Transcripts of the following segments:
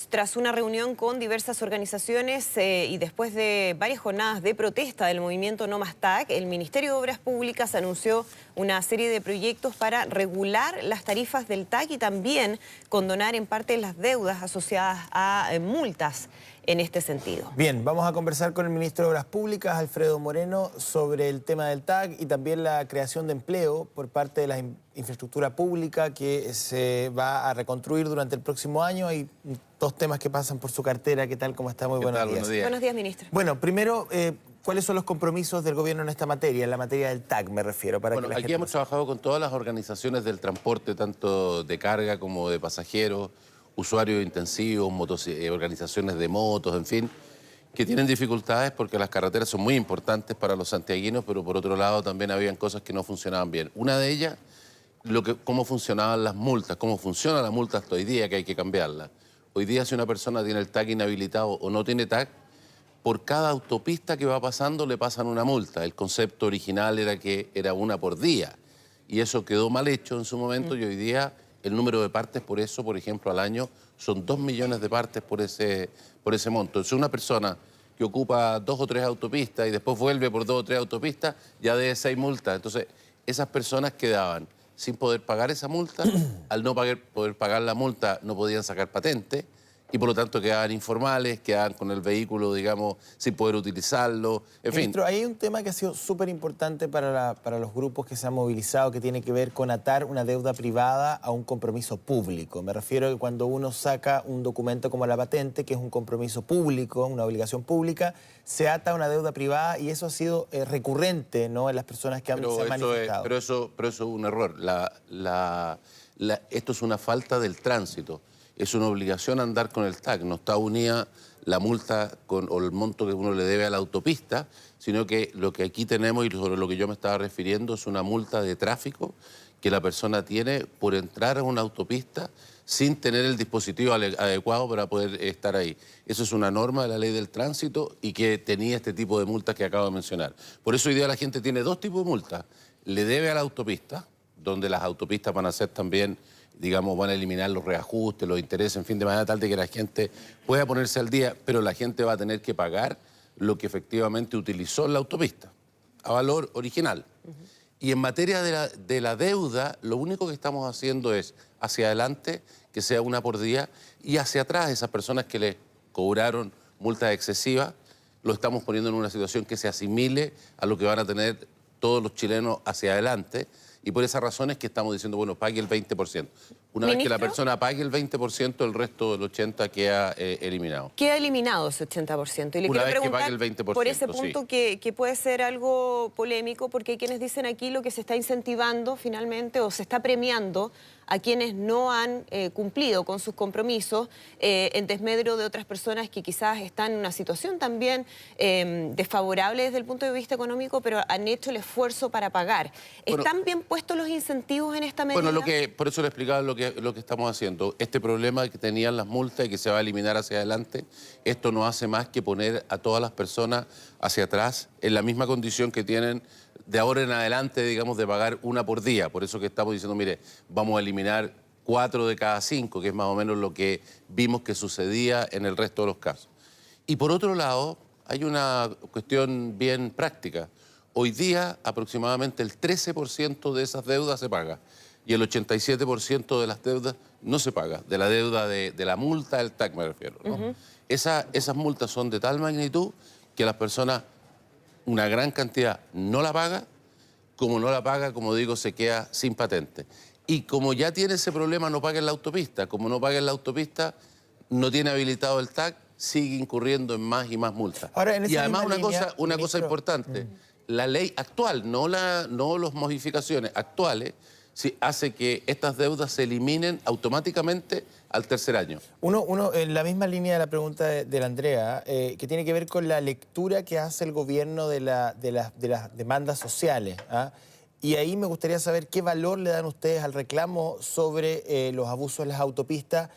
tras una reunión con diversas organizaciones y después de varias jornadas de protesta del movimiento No Más TAC, el Ministerio de Obras Públicas anunció una serie de proyectos para regular las tarifas del TAC y también condonar en parte las deudas asociadas a multas en este sentido. Bien, vamos a conversar con el Ministro de Obras Públicas, Alfredo Moreno, sobre el tema del TAC y también la creación de empleo por parte de la infraestructura pública que se va a reconstruir durante el próximo año. Hay dos temas que pasan por su cartera. ¿Qué tal? ¿Cómo está? Muy buenos días. Buenos días, ministro. Bueno, primero, ¿cuáles son los compromisos del gobierno en esta materia? En la materia del TAC me refiero. Para bueno, que la aquí gente... hemos trabajado con todas las organizaciones del transporte, tanto de carga como de pasajeros, usuarios intensivos, organizaciones de motos, en fin, que tienen dificultades porque las carreteras son muy importantes para los santiaguinos, pero por otro lado también habían cosas que no funcionaban bien. Una de ellas, cómo funcionaban las multas, cómo funciona la multa hasta hoy día, que hay que cambiarla. Hoy día, si una persona tiene el TAC inhabilitado o no tiene TAC, por cada autopista que va pasando le pasan una multa. El concepto original era que era una por día, y eso quedó mal hecho en su momento, y hoy día el número de partes por eso, por ejemplo, al año, son 2 millones de partes por ese monto. Entonces, una persona que ocupa 2 o 3 autopistas y después vuelve por 2 o 3 autopistas, ya debe 6 multas. Entonces, esas personas quedaban sin poder pagar esa multa. Al no poder pagar la multa, no podían sacar patente y por lo tanto quedaban informales, quedaban con el vehículo, digamos, sin poder utilizarlo, en fin. Ministro, hay un tema que ha sido súper importante para los grupos que se han movilizado, que tiene que ver con atar una deuda privada a un compromiso público. Me refiero a que cuando uno saca un documento como la patente, que es un compromiso público, una obligación pública, se ata a una deuda privada y eso ha sido recurrente, ¿no?, en las personas que se han manifestado. Pero eso es un error. Esto es una falta del tránsito. Es una obligación andar con el TAC, no está unida la multa o el monto que uno le debe a la autopista, sino que lo que aquí tenemos y sobre lo que yo me estaba refiriendo es una multa de tráfico que la persona tiene por entrar a una autopista sin tener el dispositivo adecuado para poder estar ahí. Eso es una norma de la ley del tránsito y que tenía este tipo de multas que acabo de mencionar. Por eso hoy día la gente tiene 2 tipos de multas. Le debe a la autopista, donde las autopistas van a ser también, digamos, van a eliminar los reajustes, los intereses, en fin, de manera tal de que la gente pueda ponerse al día, pero la gente va a tener que pagar lo que efectivamente utilizó en la autopista, a valor original. Y en materia de la deuda, lo único que estamos haciendo es, hacia adelante, que sea una por día, y hacia atrás, esas personas que le cobraron multas excesivas, lo estamos poniendo en una situación que se asimile a lo que van a tener todos los chilenos hacia adelante. Y por esa razón es que estamos diciendo, bueno, pague el 20%. Una vez que la persona pague el 20%, el resto del 80% queda eliminado. Queda eliminado ese 80%. Y le Una quiero vez que preguntar pague el 20%, por ese punto sí. que puede ser algo polémico, porque hay quienes dicen aquí lo que se está incentivando finalmente o se está premiando a quienes no han cumplido con sus compromisos en desmedro de otras personas que quizás están en una situación también desfavorable desde el punto de vista económico, pero han hecho el esfuerzo para pagar. Bueno, ¿Están bien puestos los incentivos en esta medida? Bueno, por eso le explicaba lo que estamos haciendo. Este problema que tenían las multas y que se va a eliminar hacia adelante, esto no hace más que poner a todas las personas hacia atrás en la misma condición que tienen de ahora en adelante, digamos, de pagar una por día. Por eso que estamos diciendo, mire, vamos a eliminar 4 de cada 5, que es más o menos lo que vimos que sucedía en el resto de los casos. Y por otro lado, hay una cuestión bien práctica. Hoy día, aproximadamente el 13% de esas deudas se paga y el 87% de las deudas no se paga, de la deuda de la multa del TAC me refiero, ¿no? Esas multas son de tal magnitud que las personas, una gran cantidad, no la paga, como digo, se queda sin patente. Y como ya tiene ese problema, no paga en la autopista. Como no paga en la autopista, no tiene habilitado el TAC, sigue incurriendo en más y más multas. Ahora, en esa y además una línea, cosa importante, la ley actual, no las modificaciones actuales, sí, hace que estas deudas se eliminen automáticamente al tercer año. Uno en la misma línea de la pregunta de la Andrea, que tiene que ver con la lectura que hace el gobierno de las demandas sociales, ¿ah? Y ahí me gustaría saber qué valor le dan ustedes al reclamo sobre los abusos en las autopistas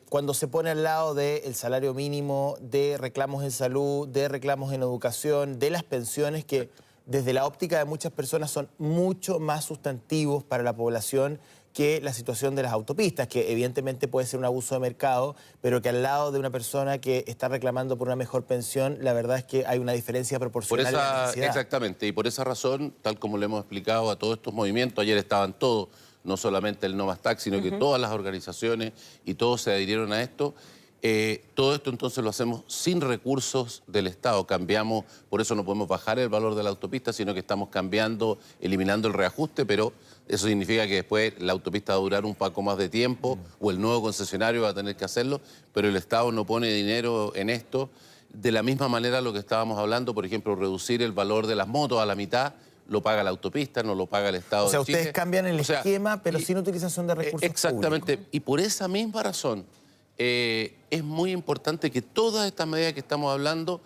cuando se pone al lado del salario mínimo, de reclamos en salud, de reclamos en educación, de las pensiones que desde la óptica de muchas personas son mucho más sustantivos para la población que la situación de las autopistas, que evidentemente puede ser un abuso de mercado, pero que al lado de una persona que está reclamando por una mejor pensión, la verdad es que hay una diferencia proporcional en la necesidad. Exactamente, y por esa razón, tal como le hemos explicado a todos estos movimientos, ayer estaban todos, no solamente el No Más Tax, sino que todas las organizaciones y todos se adhirieron a esto. Todo esto entonces lo hacemos sin recursos del Estado, cambiamos, por eso no podemos bajar el valor de la autopista, sino que estamos cambiando, eliminando el reajuste, pero eso significa que después la autopista va a durar un poco más de tiempo o el nuevo concesionario va a tener que hacerlo, pero el Estado no pone dinero en esto. De la misma manera lo que estábamos hablando, por ejemplo, reducir el valor de las motos a la mitad, lo paga la autopista, no lo paga el Estado. O sea, de Chile. ustedes cambian el esquema, pero sin utilización de recursos exactamente, públicos. Y por esa misma razón es muy importante que todas estas medidas que estamos hablando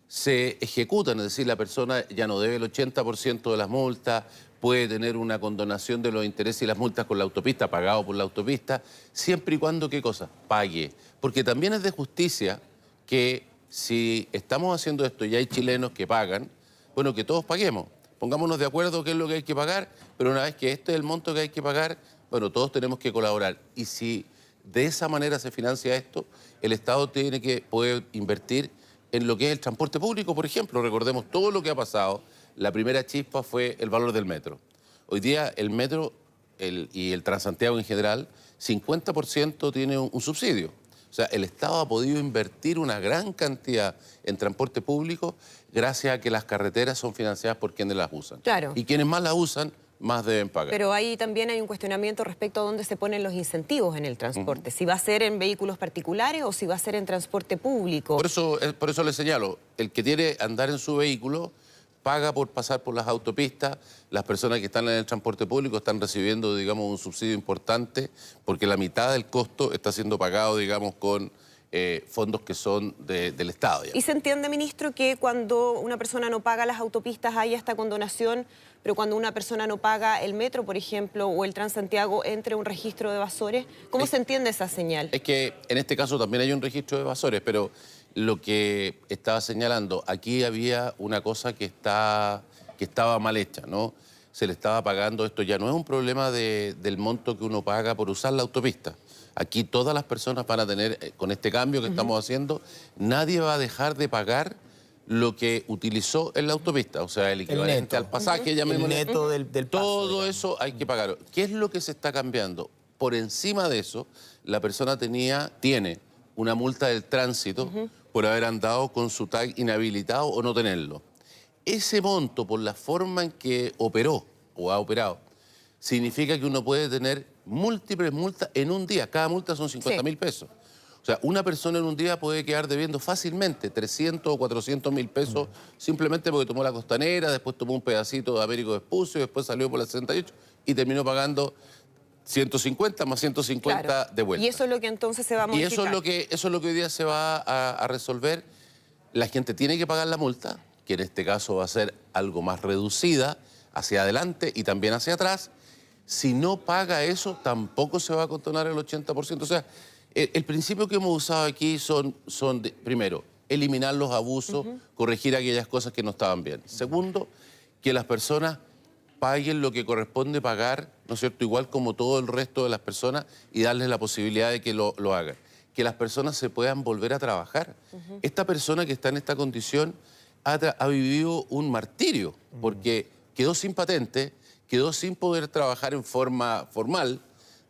se ejecutan, es decir, la persona ya no debe el 80% de las multas, puede tener una condonación de los intereses y las multas con la autopista, pagado por la autopista, siempre y cuando, ¿qué cosa? Pague. Porque también es de justicia que si estamos haciendo esto y hay chilenos que pagan, bueno, que todos paguemos. Pongámonos de acuerdo qué es lo que hay que pagar, pero una vez que este es el monto que hay que pagar, bueno, todos tenemos que colaborar. Y si de esa manera se financia esto, el Estado tiene que poder invertir en lo que es el transporte público, por ejemplo. Recordemos todo lo que ha pasado. La primera chispa fue el valor del metro. Hoy día el metro y el Transantiago en general, 50% tiene un subsidio. O sea, el Estado ha podido invertir una gran cantidad en transporte público gracias a que las carreteras son financiadas por quienes las usan. Claro. Y quienes más las usan, más deben pagar. Pero ahí también hay un cuestionamiento respecto a dónde se ponen los incentivos en el transporte. Si va a ser en vehículos particulares o si va a ser en transporte público. Por eso le señalo, el que quiere andar en su vehículo paga por pasar por las autopistas. Las personas que están en el transporte público están recibiendo, digamos, un subsidio importante porque la mitad del costo está siendo pagado, digamos, con fondos que son del Estado. ¿Y se entiende, ministro, que cuando una persona no paga las autopistas haya esta condonación, pero cuando una persona no paga el metro, por ejemplo, o el Transantiago, entre un registro de evasores? ¿Cómo se entiende esa señal? Es que en este caso también hay un registro de evasores, pero lo que estaba señalando, aquí había una cosa que estaba mal hecha, ¿no? Se le estaba pagando, esto ya no es un problema del monto que uno paga por usar la autopista. Aquí todas las personas van a tener, con este cambio que estamos haciendo, nadie va a dejar de pagar lo que utilizó en la autopista, o sea, el equivalente al pasaje, llamémosle. El neto del paso. Todo eso hay que pagar. ¿Qué es lo que se está cambiando? Por encima de eso, la persona tiene una multa del tránsito por haber andado con su tag inhabilitado o no tenerlo. Ese monto, por la forma en que operó o ha operado, significa que uno puede tener múltiples multas en un día. Cada multa son 50.000 pesos. O sea, una persona en un día puede quedar debiendo fácilmente 300 o 400.000 pesos simplemente porque tomó la Costanera, después tomó un pedacito de Américo Vespucio, después salió por la 68 y terminó pagando 150 más 150 claro. de vuelta. Y eso es lo que entonces se va a modificar. Y eso es lo que hoy día se va a resolver. La gente tiene que pagar la multa, que en este caso va a ser algo más reducida hacia adelante y también hacia atrás. Si no paga eso, tampoco se va a condonar el 80%. O sea, el principio que hemos usado aquí primero, eliminar los abusos, corregir aquellas cosas que no estaban bien. Segundo, que las personas paguen lo que corresponde pagar, ¿no es cierto?, igual como todo el resto de las personas y darles la posibilidad de que lo hagan. Que las personas se puedan volver a trabajar. Esta persona que está en esta condición ha vivido un martirio porque quedó sin patente, quedó sin poder trabajar en forma formal,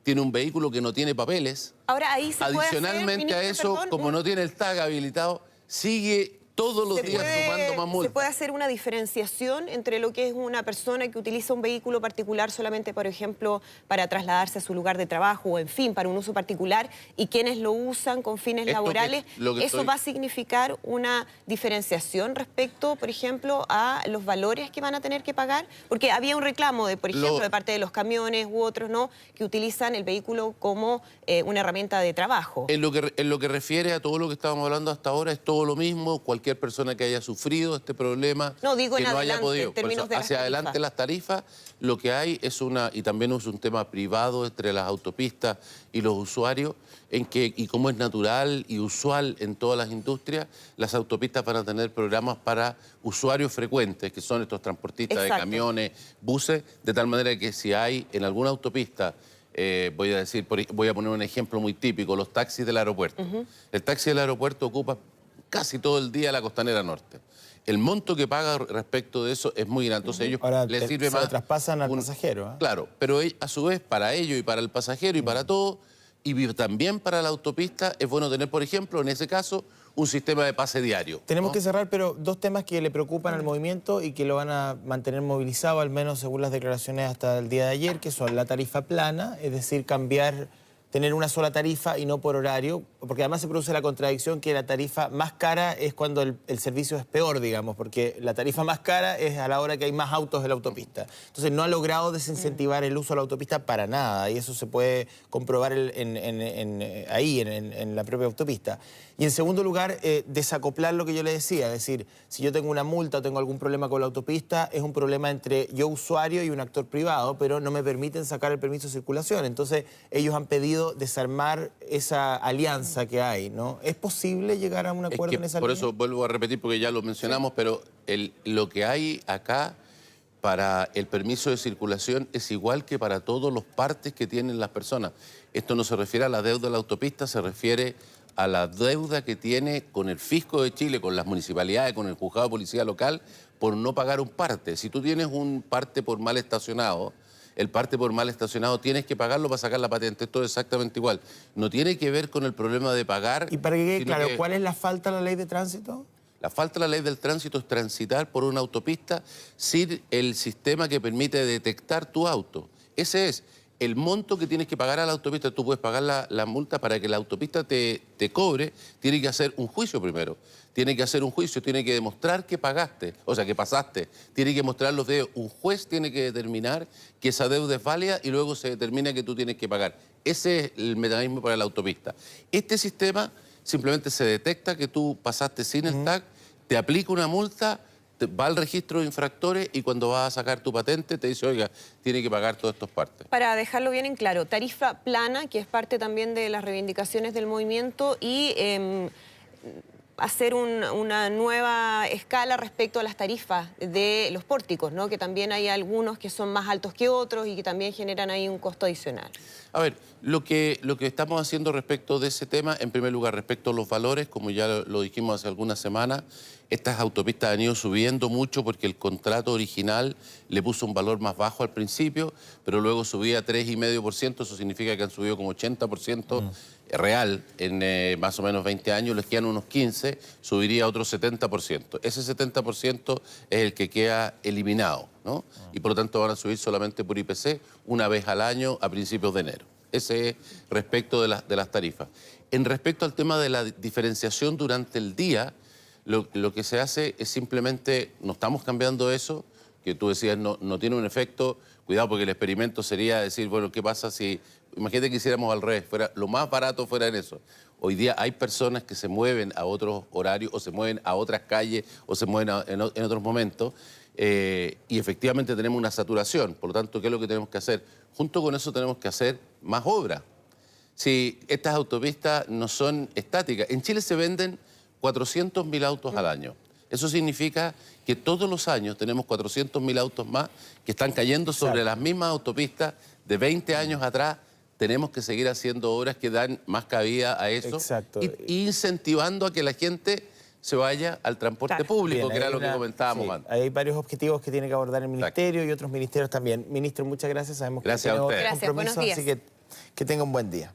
tiene un vehículo que no tiene papeles. Ahora, ahí se puede hacer, adicionalmente ministro, a eso, perdón, como no tiene el tag habilitado, sigue todos los días sumando más multas. ¿Se puede hacer una diferenciación entre lo que es una persona que utiliza un vehículo particular solamente, por ejemplo, para trasladarse a su lugar de trabajo o, en fin, para un uso particular, y quienes lo usan con fines laborales? ¿Eso va a significar una diferenciación respecto, por ejemplo, a los valores que van a tener que pagar? Porque había un reclamo, por ejemplo, de parte de los camiones u otros, ¿no?, que utilizan el vehículo como una herramienta de trabajo. En lo que refiere a todo lo que estábamos hablando hasta ahora, es todo lo mismo. Cualquier persona que haya sufrido este problema, no, digo que en no adelante, haya podido. en términos de hacia adelante las tarifas, lo que hay es y también es un tema privado entre las autopistas y los usuarios, y como es natural y usual en todas las industrias, las autopistas van a tener programas para usuarios frecuentes, que son estos transportistas de camiones, buses, de tal manera que si hay en alguna autopista voy a poner un ejemplo muy típico, los taxis del aeropuerto. El taxi del aeropuerto ocupa casi todo el día la Costanera Norte. El monto que paga respecto de eso es muy grande. Entonces ellos Ahora, les sirve más... se lo traspasan al pasajero. Claro, pero a su vez para ellos y para el pasajero y para todo, y también para la autopista, es bueno tener, por ejemplo, en ese caso, un sistema de pase diario. Tenemos ¿no? que cerrar, pero dos temas que le preocupan al movimiento y que lo van a mantener movilizado, al menos según las declaraciones hasta el día de ayer, que son la tarifa plana, es decir, tener una sola tarifa y no por horario, porque además se produce la contradicción que la tarifa más cara es cuando el servicio es peor, digamos, porque la tarifa más cara es a la hora que hay más autos en la autopista. Entonces no ha logrado desincentivar el uso de la autopista para nada, y eso se puede comprobar ahí, en la propia autopista. Y en segundo lugar, desacoplar lo que yo le decía, es decir, si yo tengo una multa o tengo algún problema con la autopista, es un problema entre yo usuario y un actor privado, pero no me permiten sacar el permiso de circulación. Entonces ellos han pedido desarmar esa alianza que hay, ¿no? ¿Es posible llegar a un acuerdo en esa línea? Por eso vuelvo a repetir, porque ya lo mencionamos, pero lo que hay acá para el permiso de circulación es igual que para todos los partes que tienen las personas. Esto no se refiere a la deuda de la autopista, se refiere a la deuda que tiene con el Fisco de Chile, con las municipalidades, con el juzgado de policía local, por no pagar un parte. Si tú tienes un parte por mal estacionado, el parte por mal estacionado tienes que pagarlo para sacar la patente. Esto es exactamente igual. No tiene que ver con el problema de pagar... Y para que quede claro, ¿cuál es la falta a la ley de tránsito? La falta de la ley del tránsito es transitar por una autopista sin el sistema que permite detectar tu auto. Ese es el monto que tienes que pagar a la autopista. Tú puedes pagar la multa para que la autopista te cobre. Tiene que hacer un juicio primero. Tiene que hacer un juicio, tiene que demostrar que pagaste, o sea, que pasaste. Tiene que mostrar los dedos. Un juez tiene que determinar que esa deuda es válida y luego se determina que tú tienes que pagar. Ese es el mecanismo para la autopista. Este sistema simplemente se detecta que tú pasaste sin el tag, te aplica una multa, va al registro de infractores y cuando vas a sacar tu patente te dice, oiga, tiene que pagar todas estas partes. Para dejarlo bien en claro, tarifa plana, que es parte también de las reivindicaciones del movimiento, y hacer una nueva escala respecto a las tarifas de los pórticos, ¿no? Que también hay algunos que son más altos que otros y que también generan ahí un costo adicional. A ver, lo que estamos haciendo respecto de ese tema, en primer lugar, respecto a los valores, como ya lo dijimos hace algunas semanas, estas autopistas han ido subiendo mucho porque el contrato original le puso un valor más bajo al principio, pero luego subía 3,5%, eso significa que han subido como 80% real en más o menos 20 años, les quedan unos 15, subiría otro 70%. Ese 70% es el que queda eliminado, ¿no? Y por lo tanto van a subir solamente por IPC una vez al año a principios de enero. Ese es respecto de las tarifas. En respecto al tema de la diferenciación durante el día, lo que se hace es simplemente, no estamos cambiando eso, que tú decías no tiene un efecto, cuidado porque el experimento sería decir, bueno, ¿qué pasa si, imagínate que hiciéramos al revés, lo más barato fuera en eso? Hoy día hay personas que se mueven a otros horarios o se mueven a otras calles o se mueven en otros momentos y efectivamente tenemos una saturación, por lo tanto, ¿qué es lo que tenemos que hacer? Junto con eso tenemos que hacer más obras. Si estas autopistas no son estáticas, en Chile se venden 400.000 autos al año. Eso significa que todos los años tenemos 400.000 autos más que están cayendo sobre las mismas autopistas de 20 años atrás. Tenemos que seguir haciendo obras que dan más cabida a eso. Exacto. Y incentivando a que la gente se vaya al transporte público, que era lo que comentábamos antes. Hay varios objetivos que tiene que abordar el Ministerio y otros ministerios también. Ministro, muchas gracias. Sabemos que Gracias a ustedes. Gracias, buenos días. Así que tenga un buen día.